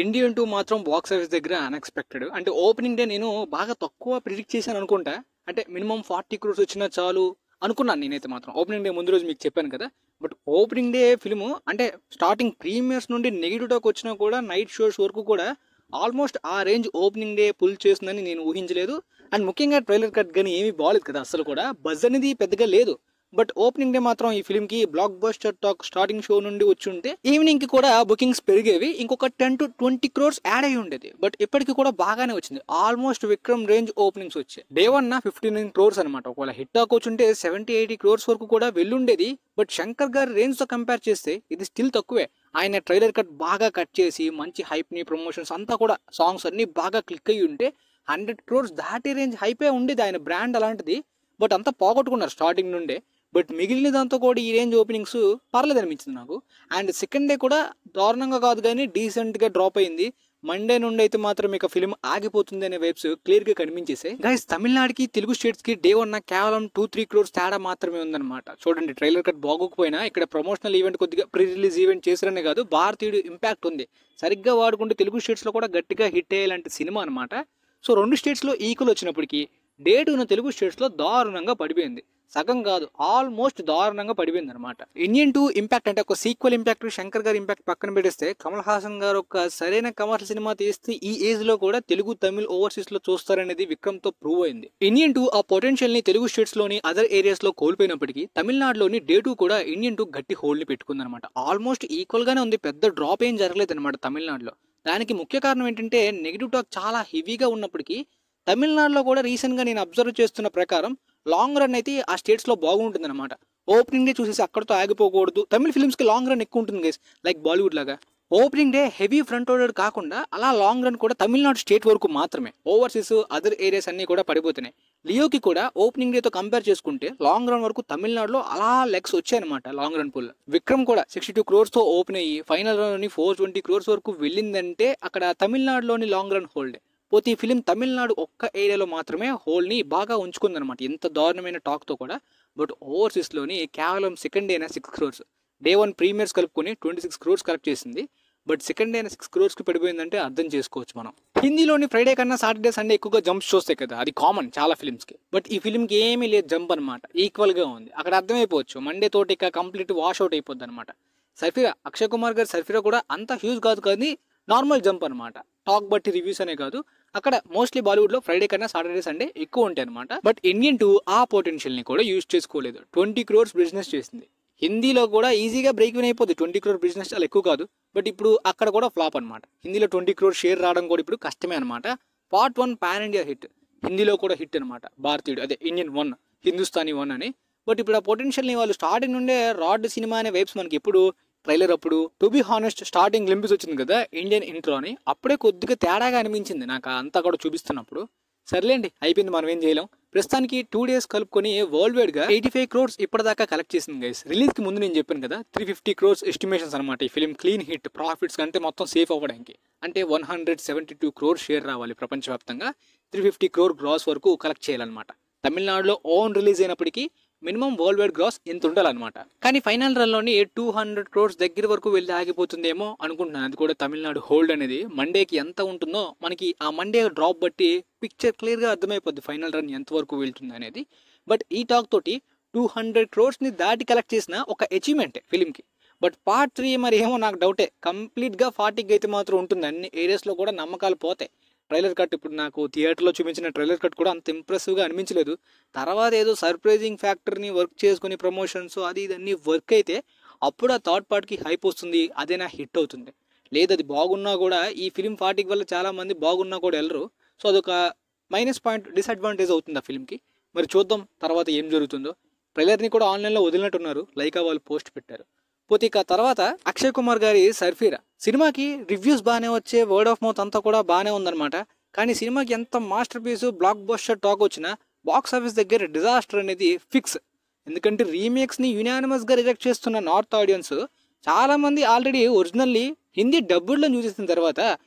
Indian 2 మాత్రం box office దగ్గర unexpected. అంటే ఓపెనింగ్ డే నేను బాగా తక్కువ ప్రిడిక్ట్ చేశాను అనుకుంటా. అంటే మినిమం 40 క్రోర్స్ వచ్చినా చాలు అనుకున్నాను నేనైతే మాత్రం. ఓపెనింగ్ డే ముందు రోజు మీకు చెప్పాను కదా. బట్ ఓపెనింగ్ డే ఫిల్ము అంటే స్టార్టింగ్ ప్రీమియర్స్ నుండి నెగిటివ్ టాక్ వచ్చినా కూడా నైట్ షోస్ వరకు కూడా ఆల్మోస్ట్ ఆ రేంజ్ ఓపెనింగ్ డే పుల్ చేస్తుందని నేను ఊహించలేదు. అండ్ ముఖ్యంగా ట్రైలర్ కట్ కానీ ఏమీ బాగాలేదు కదా, అసలు కూడా బజ్ అనేది పెద్దగా లేదు. బట్ ఓపెనింగ్ డే మాత్రం ఈ ఫిల్మ్ కి block buster talk starting show నుండి వచ్చి ఉంటే ఈవినింగ్ కి కూడా బుకింగ్స్ పెరిగేవి, ఇంకొక 10 to 20 క్రోర్స్ యాడ్ అయ్యి ఉండేది. బట్ ఇప్పటికి కూడా బాగానే వచ్చింది. ఆల్మోస్ట్ విక్రమ్ రేంజ్ ఓపెనింగ్స్ వచ్చాయి. డే 1 59 క్రోర్స్ అనమాట. ఒకవేళ హిట్ టాక్ వచ్చుంటే 70-80 క్రోర్స్ వరకు కూడా వెళ్ళుండేది. బట్ శంకర్ గారి రేంజ్ తో కంపేర్ చేస్తే ఇది స్టిల్ తక్కువే. ఆయన ట్రైలర్ కట్ బాగా కట్ చేసి మంచి హైప్ ని ప్రమోషన్స్ అంతా కూడా సాంగ్స్ అన్ని బాగా క్లిక్ అయ్యి ఉంటే 100 క్రోర్స్ దాటి రేంజ్ హైపే ఉండేది ఆయన బ్రాండ్ అలాంటిది. బట్ అంతా పోగొట్టుకున్నారు స్టార్టింగ్ నుండే. బట్ మిగిలిన దాంతో కూడా ఈ రేంజ్ ఓపెనింగ్స్ పర్లేదు అనిపించింది నాకు. అండ్ సెకండ్ డే కూడా దారుణంగా కాదు కానీ డీసెంట్గా డ్రాప్ అయింది. మండే నుండి అయితే మాత్రం ఇక ఫిల్మ్ ఆగిపోతుంది అనే వైబ్స్ క్లియర్గా కనిపించేసాయి. గైస్, తమిళనాడుకి తెలుగు స్టేట్స్కి డే 1 కేవలం 2-3 క్రోర్స్ తేడా మాత్రమే ఉందన్నమాట. చూడండి, ట్రైలర్ కట్ బాగోకపోయినా ఇక్కడ ప్రమోషనల్ ఈవెంట్ కొద్దిగా ప్రీ రిలీజ్ ఈవెంట్ చేశారనే కాదు, భారతీయుడు ఇంపాక్ట్ ఉంది. సరిగ్గా వాడుకుంటే తెలుగు స్టేట్స్లో కూడా గట్టిగా హిట్ అయ్యేలాంటి సినిమా అనమాట. సో 2 స్టేట్స్లో ఈక్వల్ వచ్చినప్పటికీ డే 2 తెలుగు స్టేట్స్లో దారుణంగా పడిపోయింది. సగం కాదు, ఆల్మోస్ట్ దారుణంగా పడిపోయింది అనమాట. ఇండియన్ 2 ఇంపాక్ట్ అంటే ఒక సీక్వెల్ ఇంపాక్ట్, శంకర్ గారి ఇంపాక్ట్ పక్కన పెడిస్తే కమల్ హాసన్ గారు ఒక సరైన కమర్షియల్ సినిమా తీస్తే ఈ ఏజ్ లో కూడా తెలుగు తమిళ్ ఓవర్సీస్ లో చూస్తారనేది విక్రమ్ తో ప్రూవ్ అయింది. ఇండియన్ 2 ఆ పొటెన్షియల్ ని తెలుగు స్టేట్స్ లోని అదర్ ఏరియాస్ లో కోల్పోయినప్పటికీ తమిళనాడులోని డే 2 కూడా ఇండియన్ 2 గట్టి హోల్డ్ ని పెట్టుకుందనమాట. ఆల్మోస్ట్ ఈక్వల్ గానే ఉంది, పెద్ద డ్రాప్ ఏం జరగలేదు అనమాట తమిళనాడులో. దానికి ముఖ్య కారణం ఏంటంటే నెగిటివ్ టాక్ చాలా హెవీగా ఉన్నప్పటికీ తమిళనాడులో కూడా రీసెంట్ గా నేను అబ్జర్వ్ చేస్తున్న ప్రకారం లాంగ్ రన్ అయితే ఆ స్టేట్స్ లో బాగుంటుంది అనమాట. ఓపెనింగ్ డే చూసేసి అక్కడతో ఆగిపోకూడదు. తమిళ ఫిల్మ్స్ కి లాంగ్ రన్ ఎక్కువ ఉంటుంది గైస్, లైక్ బాలీవుడ్ లాగా. Opening day heavy front loaded కాకుండా అలా లాంగ్ రన్ కూడా తమిళనాడు స్టేట్ వరకు మాత్రమే. ఓవర్సీస్ అదర్ ఏరియాస్ అన్ని కూడా పడిపోతున్నాయి. లియోకి కూడా ఓపెనింగ్ డే తో కంపేర్ చేసుకుంటే లాంగ్ రన్ వరకు తమిళనాడులో అలా లెగ్స్ వచ్చాయన్నమాట లాంగ్ రన్ పుల్. విక్రమ్ కూడా 62 క్రోర్స్ తో ఓపెన్ అయ్యి ఫైనల్ రన్ 420 క్రోర్స్ వరకు వెళ్ళిందంటే అక్కడ తమిళనాడులోని లాంగ్ రన్ హోల్డ్. పోతే ఈ ఫిలిం తమిళనాడు ఒక్క ఏరియాలో మాత్రమే హోల్డ్ని బాగా ఉంచుకుందనమాట, ఎంత దారుణమైన టాక్తో కూడా. బట్ ఓవర్సీస్లోని కేవలం సెకండ్ డేన 6 క్రోర్స్, డే 1 ప్రీమియర్స్ కలుపుకొని 26 క్రోర్స్ కలెక్ట్ చేసింది. బట్ సెకండ్ డేన 6 క్రోర్స్కి పడిపోయిందంటే అర్థం చేసుకోవచ్చు మనం. హిందీలోని ఫ్రైడే కన్నా సాటర్డే సండే ఎక్కువగా జంప్స్ చూస్తాయి కదా, అది కామన్ చాలా ఫిల్మ్స్కి. బట్ ఈ ఫిల్మ్కి ఏమీ లేదు జంప్ అనమాట, ఈక్వల్గా ఉంది. అక్కడ అర్థమైపోవచ్చు మండే తోటి ఇక కంప్లీట్ వాష్ అవుట్ అయిపోద్ది అనమాట. సర్ఫిరా, అక్షయ్ కుమార్ గారి సర్ఫిరా కూడా అంత హ్యూజ్ కాదు కానీ నార్మల్ జంప్ అనమాట. టాక్ బట్టి రివ్యూస్ అనే కాదు, అక్కడ మోస్ట్లీ బాలీవుడ్ లో ఫ్రైడే కన్నా సాటర్డే సండే ఎక్కువ ఉంటాయి అనమాట. బట్ ఇండియన్ 2 ఆ పొటెన్షియల్ ని కూడా యూజ్ చేసుకోలేదు. 20 క్రోర్స్ బిజినెస్ చేసింది. హిందీలో కూడా ఈజీగా బ్రేక్ ఇన్ అయిపోద్ది. 20 క్రోర్ బిజినెస్ చాలా ఎక్కువ కాదు. బట్ ఇప్పుడు అక్కడ కూడా ఫ్లాప్ అనమాట. హిందీలో 20 క్రోర్ షేర్ రావడం కూడా ఇప్పుడు కష్టమే అనమాట. పార్ట్ 1 పాన్ ఇండియా హిట్, హిందీలో కూడా హిట్ అనమాట. భారతీయుడు అదే ఇండియన్ 1, హిందుస్థానీ 1 అని. బట్ ఇప్పుడు ఆ పొటెన్షియల్ ని వాళ్ళు స్టార్టింగ్ నుండే రాడ్ సినిమా అనే వైబ్స్ మనకి ఎప్పుడు ట్రైలర్ అప్పుడు to be honest starting glimpse వచ్చింది కదా ఇండియన్ ఇంట్రో అని, అప్పుడే కొద్దిగా తేడాగా అనిపించింది నాకు అంతా కూడా చూపిస్తున్నప్పుడు. సర్లేండి, అయిపోయింది, మనం ఏం చేయలేం. ప్రస్తుతానికి 2 days కలుపుకొని వరల్డ్ వైడ్ గా 85 క్రోర్స్ ఇప్పటిదాకా కలెక్ట్ చేసింది గైస్. రిలీజ్ కి ముందు నేను చెప్పాను కదా 350 క్రోర్స్ ఎస్టిమేషన్స్ అనమాట. ఈ ఫిల్మ్ క్లీన్ హిట్ ప్రాఫిట్స్ కంటే మొత్తం సేఫ్ అవ్వడానికి అంటే 172 క్రోర్ షేర్ రావాలి ప్రపంచవ్యాప్తంగా. 350 క్రోర్ గ్రాస్ వరకు కలెక్ట్ చేయాలన్నమాట. తమిళనాడులో ఓన్ రిలీజ్ అయినప్పటికీ మినిమం వరల్డ్ వైడ్ గ్రాస్ ఎంత ఉండాలన్నమాట. కానీ ఫైనల్ రన్ లోని 200 క్రోర్స్ దగ్గర వరకు వెళ్ళి ఆగిపోతుందేమో అనుకుంటున్నాను. అది కూడా తమిళనాడు హోల్డ్ అనేది మండేకి ఎంత ఉంటుందో మనకి ఆ మండే డ్రాప్ బట్టి పిక్చర్ క్లియర్ గా అర్థమైపోద్ది ఫైనల్ రన్ ఎంత వరకు వెళ్తుంది అనేది. బట్ ఈ టాక్ తోటి 200 క్రోర్స్ ని దాటి కలెక్ట్ చేసిన ఒక అచీవ్మెంట్ ఫిలిం కి. బట్ పార్ట్ 3 మరి ఏమో నాకు డౌటే, కంప్లీట్ గా 40 అయితే మాత్రం ఉంటుంది. అన్ని ఏరియాస్ లో కూడా నమ్మకాలు పోతాయి. ట్రైలర్ కట్ ఇప్పుడు నాకు థియేటర్లో చూపించిన ట్రైలర్ కట్ కూడా అంత ఇంప్రెసివ్గా అనిపించలేదు. తర్వాత ఏదో సర్ప్రైజింగ్ ఫ్యాక్టర్ని వర్క్ చేసుకుని ప్రమోషన్స్ అది ఇదన్నీ వర్క్ అయితే అప్పుడు ఆ థర్డ్ పార్ట్కి హైప్ వస్తుంది, అదే నా హిట్ అవుతుంది. లేదు అది బాగున్నా కూడా ఈ ఫిలిం 40 వల్ల చాలామంది బాగున్నా కూడా వెళ్ళరు. సో అదొక మైనస్ పాయింట్, డిసడ్వాంటేజ్ అవుతుంది ఆ ఫిల్మ్కి. మరి చూద్దాం తర్వాత ఏం జరుగుతుందో. ట్రైలర్ని కూడా ఆన్లైన్లో వదిలినట్టున్నారు, లైకా వాళ్ళు పోస్ట్ పెట్టారు. పోతే ఇక తర్వాత అక్షయ్ కుమార్ గారి సర్ఫీరా సినిమాకి రివ్యూస్ బాగానే వచ్చే, వర్డ్ ఆఫ్ మౌత్ అంతా కూడా బాగానే ఉందన్నమాట. కానీ సినిమాకి ఎంత masterpiece blockbuster talk వచ్చినా బాక్స్ ఆఫీస్ దగ్గర డిజాస్టర్ అనేది ఫిక్స్. ఎందుకంటే రీమేక్స్ని యునానిమస్గా రిజెక్ట్ చేస్తున్న నార్త్ ఆడియన్స్ చాలామంది ఆల్రెడీ ఒరిజినల్లీ హిందీ డబ్బుడ్లో చూసేసిన తర్వాత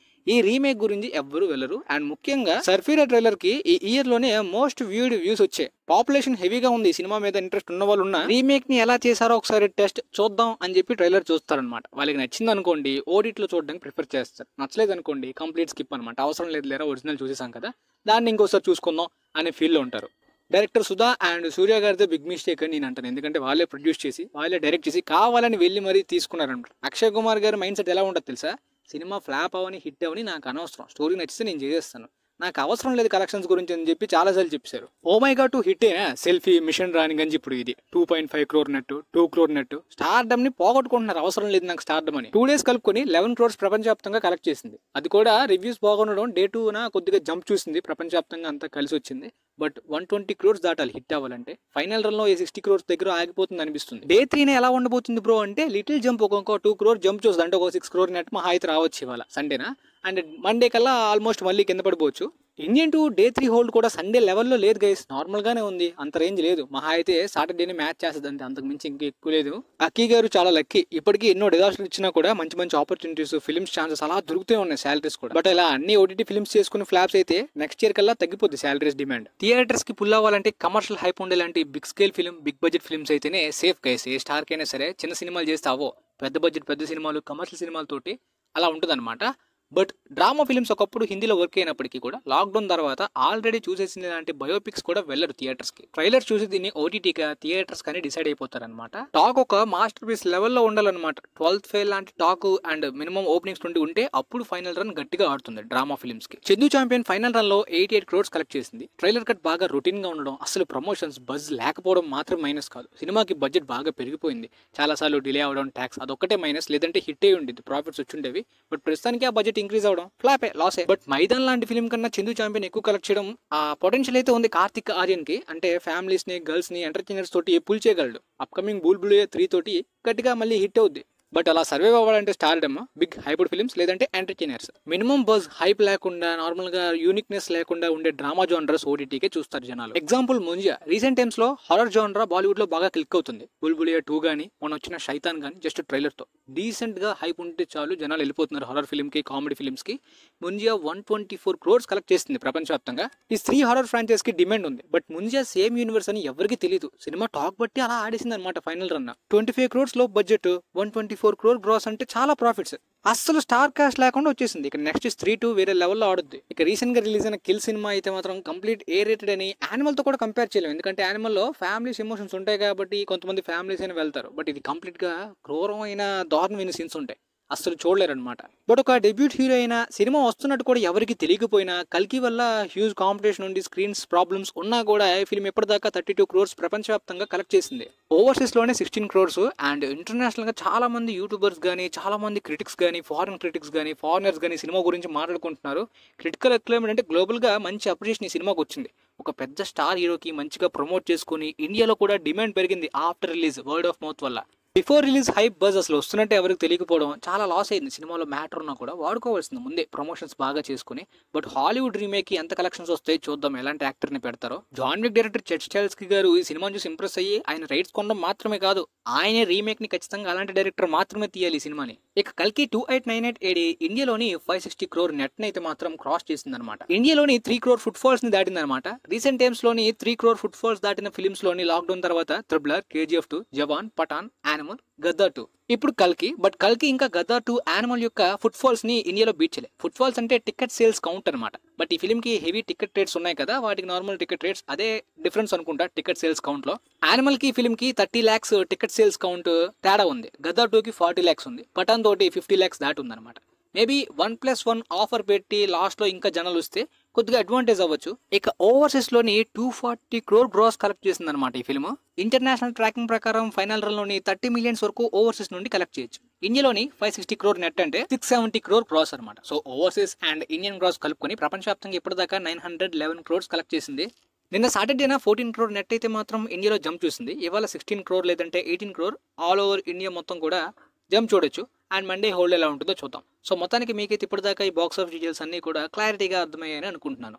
ఈ రీమేక్ గురించి ఎవ్వరు వెళ్ళరు. అండ్ ముఖ్యంగా సర్ఫీరా ట్రైలర్ కి ఈ ఇయర్ లోనే మోస్ట్ వ్యూడ్ వ్యూస్ వచ్చాయి. పాపులేషన్ హెవీగా ఉంది, సినిమా మీద ఇంట్రెస్ట్ ఉన్న వాళ్ళు ఉన్న రీమేక్ ని ఎలా చేశారో ఒకసారి టెస్ట్ చూద్దాం అని చెప్పి ట్రైలర్ చూస్తారనమాట. వాళ్ళకి నచ్చింది అనుకోండి ఓడిట్ లో చూడడానికి ప్రిఫర్ చేస్తారు, నచ్చలేదు అనుకోండి కంప్లీట్ స్కిప్ అనమాట. అవసరం లేదు లేరా ఒరిజినల్ చూసేసాం కదా, దాన్ని ఇంకోసారి చూసుకుందాం అనే ఫీల్ లో ఉంటారు. డైరెక్టర్ సుధా అండ్ సూర్య గారితో బిగ్ మిస్టేక్ అని నేను అంటాను. ఎందుకంటే వాళ్ళే ప్రొడ్యూస్ చేసి వాళ్ళే డైరెక్ట్ చేసి కావాలని వెళ్ళి మరీ తీసుకున్నారంట. అక్షయ్ కుమార్ గారి మైండ్ సెట్ ఎలా ఉంటుంది తెలుసా, సినిమా ఫ్లాప్ అవని హిట్ అవని నాకు అనవసరం, స్టోరీ నచ్చితే నేను చేసేస్తాను, నాకు అవసరం లేదు కలెక్షన్స్ గురించి అని చెప్పి చాలాసార్లు చెప్పారు. Oh my god 2 hit selfie mission Raniganj ఇప్పుడు ఇది 2.5 crore net 2 crore net stardom ని పోగొట్టుకుంటున్నారు. అవసరం లేదు నాకు స్టార్డమ్ అని 2 days కలుపుకొని 11 crores ప్రపంచవ్యాప్తంగా కలెక్ట్ చేసింది. అది కూడా రివ్యూస్ బాగుండడం డే 2 కొద్దిగా జంప్ చూసింది, ప్రపంచవ్యాప్తంగా అంతా కలిసి వచ్చింది. బట్ 120 crores దాటాలి హిట్ అవ్వాలంటే. ఫైనల్ రన్ లో 60 crores దగ్గర ఆగిపోతుంది అనిపిస్తుంది. డే 3 ఎలా ఉండబోతుంది బ్రో అంటే లిటిల్ జంప్ ఒక 2 crore జంప్ చూస్తుంది, అంటే ఒక 6 crore నెట్ మహా అయితే రావచ్చు ఇవాళ సండేనా. అండ్ మండే కల్లా ఆల్మోస్ట్ మళ్ళీ కింద పడిపోవచ్చు. ఇండియన్ 2 డే 3 హోల్డ్ కూడా సండే లెవెల్లో లేదు గైస్, నార్మల్ గానే ఉంది, అంత రేంజ్ లేదు. మహా అయితే సాటర్డేనే మ్యాచ్ చేస్తుంది అంతే, అంతకు మించి ఇంకా ఎక్కువ లేదు. అక్కీ గారు చాలా లక్కీ, ఇప్పటికీ ఎన్నో డిజాస్టర్ ఇచ్చినా కూడా మంచి మంచి ఆపర్చునిటీస్ ఫిల్మ్స్ ఛాన్సెస్ అలా దొరుకుతూ ఉన్నాయి, శాలరీస్ కూడా. బట్ ఇలా అన్ని ఓటీటీ ఫిల్మ్స్ చేసుకుని ఫ్లాప్స్ అయితే నెక్స్ట్ ఇయర్ కల్లా తగ్గిపోద్ది శాలరీస్ డిమాండ్. థియేటర్స్ కి పుల్ అవ్వాలంటే కమర్షియల్ హైప్ ఉండేలాంటి big scale film big budget films అయితేనే సేఫ్ గైస్. ఏ స్టార్ కైనా సరే చిన్న సినిమాలు చేస్తే అవో, పెద్ద బడ్జెట్ పెద్ద సినిమాలు కమర్షియల్ సినిమాలతోటి అలా ఉంటుంది అనమాట. బట్ డ్రామా ఫిల్మ్స్ ఒకప్పుడు హిందీలో వర్క్ అయినప్పటికీ కూడా లాక్డౌన్ తర్వాత ఆల్రెడీ చూసేసిన లాంటి బయోపిక్స్ కూడా వెళ్ళరు థియేటర్స్ కి. ట్రైలర్ చూసి దీన్ని ఓటీటీగా థియేటర్స్ కానీ డిసైడ్ అయిపోతారనమాట. టాక్ ఒక మాస్టర్ పీస్ లెవెల్లో ఉండాలన్నమాట. 12th ఫెయిల్ లాంటి టాక్ అండ్ మినిమం ఓపెనింగ్స్ నుండి ఉంటే అప్పుడు ఫైనల్ రన్ గట్టిగా ఆడుతుంది డ్రామా ఫిల్మ్స్ కి. చందు ఛాంపియన్ ఫైనల్ రన్ లో 88 crores కలెక్ట్ చేసింది. ట్రైలర్ కట్ బాగా రొటీన్ గా ఉండడం, అసలు ప్రమోషన్స్ బజ్ లేకపోవడం మాత్రం మైనస్ కాదు. సినిమాకి బడ్జెట్ బాగా పెరిగిపోయింది, చాలా సార్లు డిలే అవడం, ట్యాక్స్ అదొక్కటే మైనస్, లేదంటే హిట్ అయి ఉండేది, ప్రాఫిట్స్ వచ్చుండేవి. బట్ ప్రస్తుతానికి ఆ బడ్జెట్ ఇంక్రీజ్ అవడం ఫ్లాపే, లాసే. బట్ మైదాన్ లాంటి ఫిల్మ్ కన్నా చందు ఛాంపియన్ ఎక్కువ కలెక్ట్ చేయడం ఆ పొటెన్షియల్ అయితే ఉంది కార్తిక్ ఆర్యన్ కి. అంటే ఫ్యామిలీస్ ని గర్ల్స్ ని ఎంటర్టైనర్స్ తోటి పుల్ చేయగలడు. అప్కమింగ్ బుల్బుల్ 3 తోటి గట్టిగా మళ్ళీ హిట్ అవుద్ది. బట్ అలా సర్వైవ్ అవ్వాలంటే స్టార్డమ్, బిగ్ హైబ్రిడ్ ఫిల్మ్స్ లేదంటే ఎంటర్టైనర్స్. మినిమం బజ్ హైప్ లేకుండా నార్మల్ గా యూనిక్నెస్ లేకుండా ఉండే డ్రామా జోనర్స్ ఓటీటీకే చూస్తారు జనాలు. ఎగ్జాంపుల్ ముంజియా. రీసెంట్ టైమ్స్ లో హారర్ జోనర్ బాలీవుడ్ లో బాగా క్లిక్ అవుతుంది. బుల్బులియా 2 గానీ మొన్న వచ్చిన శైతాన్ గానీ జస్ట్ ట్రైలర్ తో డీసెంట్ గా హైప్ ఉంటే చాలు జనాలు వెళ్ళిపోతున్నారు హారర్ ఫిల్మ్ కి, కామెడీ ఫిల్మ్స్ కి. ముంజియా 124 crores కలెక్ట్ చేస్తుంది ప్రపంచవ్యాప్తంగా. ఈ 3 హారర్ ఫ్రాంచైజ్ కి డిమాండ్ ఉంది. బట్ ముంజియా సేమ్ యూనివర్స్ అని ఎవరికి తెలియదు. సినిమా టాక్ బట్టి అలా ఆడేసింది అనమాట. ఫైనల్ రన్ 25 crores లో బడ్జెట్ 124 crore గ్రాస్ అంటే చాలా ప్రాఫిట్స్. అస్సలు స్టార్ కాస్ట్ లేకుండా వచ్చేసింది. ఇక నెక్స్ట్ 3 వేరే లెవెల్లో ఆడుద్ది. ఇక రీసెంట్ గా రిలీజ్ అయిన కిల్ సినిమా అయితే మాత్రం కంప్లీట్ ఏ రేటెడ్ అని యానిమల్ తో కూడా కంపేర్ చేయలేము. ఎందుకంటే యానిమల్ లో ఫ్యామిలీస్ ఎమోషన్స్ ఉంటాయి కాబట్టి కొంతమంది ఫ్యామిలీస్ అయినా వెళ్తారు. బట్ ఇది కంప్లీట్ గా క్రూరమైన దారుణమైన సీన్స్ ఉంటాయి, అస్సలు చూడలేరు అనమాట. బట్ ఒక డెబ్యూట్ హీరో అయినా సినిమా వస్తున్నట్టు కూడా ఎవరికి తెలియకపోయినా కల్కి వల్ల హ్యూజ్ కాంపిటీషన్ ఉండి స్క్రీన్స్ ప్రాబ్లమ్స్ ఉన్నా కూడా ఈ ఫిల్మ్ ఎప్పటిదాకా 32 crores ప్రపంచవ్యాప్తంగా కలెక్ట్ చేసింది. ఓవర్సీస్ లోనే 16 crores. అండ్ ఇంటర్నేషనల్ గా చాలా మంది యూట్యూబర్స్ గానీ, చాలా మంది క్రిటిక్స్ గానీ, ఫారిన్ క్రిటిక్స్ గానీ, ఫారినర్స్ గానీ సినిమా గురించి మాట్లాడుకుంటున్నారు. క్రిటికల్ అక్లైమ్డ్ అంటే గ్లోబల్ గా మంచి అప్రిషియేషన్ ఈ సినిమాకి వచ్చింది. ఒక పెద్ద స్టార్ హీరోకి మంచిగా ప్రమోట్ చేసుకుని ఇండియాలో కూడా డిమాండ్ పెరిగింది after release, word of mouth వల్ల. బిఫోర్ రిలీజ్ హైప్ బజ్ అసలు వస్తున్నట్టే ఎవరికి తెలియకపోవడం చాలా లాస్ అయింది. సినిమాలో మ్యాటర్ ఉన్నా కూడా వాడుకోవాల్సింది ముందే ప్రమోషన్స్ బాగా చేసుకుని. బట్ హాలీవుడ్ రీమేక్ కి ఎంత కలెక్షన్స్ వస్తాయి చూద్దాం, ఎలాంటి యాక్టర్ ని పెడతారో. జాన్ విక్ డైరెక్టర్ చర్చ్ స్టాల్స్కీ గారు ఈ సినిమాని చూసి ఇంప్రెస్ అయ్యి ఆయన రైట్స్ కొనడం మాత్రమే కాదు, ఆయనే రీమేక్ ని ఖచ్చితంగా అలాంటి డైరెక్టర్ మాత్రమే తీయాలి ఈ సినిమాని. ఇక కల్కి 2898 AD ఇండియాలోని 560 crore నెట్ ని అయితే మాత్రం క్రాస్ చేసింది అనమాట. ఇండియాలోని 3 crore ఫుట్ ఫాల్స్ ని దాటింది అనమాట. రీసెంట్ టైమ్స్ లోని 3 crore ఫుట్ ఫాల్స్ దాటిన ఫిల్మ్స్ లోని లాక్డౌన్ తర్వాత త్రిబులర్, KGF 2, జవాన్, పఠాన్, యానిమల్, గద్దర్ 2, ఇప్పుడు కల్కి. బట్ కల్కి ఇంకా గద్దర్ 2, యానిమల్ యొక్క ఫుట్ ఫాల్స్ ని ఇండియాలో బీట్ చేయలేదు. ఫుట్ ఫాల్స్ అంటే టికెట్ సేల్స్ కౌంట్ అనమాట. బట్ ఈ ఫిల్మ్ కి హెవీ టికెట్ రేట్స్ ఉన్నాయి కదా, వాటికి నార్మల్ టికెట్ రేట్స్ అదే డిఫరెన్స్ అనుకుంటా టికెట్ సేల్స్ కౌంట్ లో. యానిమల్ కి ఫిల్మ్ కి 30 lakhs టికెట్ సేల్స్ కౌంట్ తేడా ఉంది. గద్దర్ 2 కి 40 lakhs ఉంది. పఠాన్ తోటి 50 lakhs దాటి ఉంది అనమాట. మేబీ 1+1 ఆఫర్ పెట్టి లాస్ట్ లో ఇంకా జనాలు వస్తే కొద్దిగా అడ్వాంటేజ్ అవ్వచ్చు. ఇక ఓవర్సీస్ లోని 240 crore గ్రాస్ కలెక్ట్ చేసింది అనమాట ఈ ఫిల్మ్. ఇంటర్నేషనల్ ట్రాకింగ్ ప్రకారం ఫైనల్ రన్ లోని 30 million వరకు ఓవర్సీస్ నుండి కలెక్ట్ చేయొచ్చు. ఇండియాలోని 560 crore నెట్ అంటే 670 crore గ్రాస్ అనమాట. So overseas and Indian gross కలుపుకొని ప్రపంచవ్యాప్తంగా ఇప్పటిదాకా 911 crores కలెక్ట్ చేసింది. నిన్న సాటర్డేనా 14 crore నెట్ అయితే మాత్రం ఇండియాలో జంప్ చూసింది. ఇవాళ 16 crore లేదంటే 18 crore ఆల్ ఓవర్ ఇండియా మొత్తం కూడా జంప్ చూడొచ్చు. అండ్ మండే హోల్డ్ ఎలా ఉంటుందో చూద్దాం. సో మొత్తానికి మీకైతే ఇప్పటిదాకా ఈ బాక్స్ ఆఫ్ డీటెయిల్స్ అన్ని కూడా క్లారిటీగా అర్థమయ్యాయని అనుకుంటున్నాను.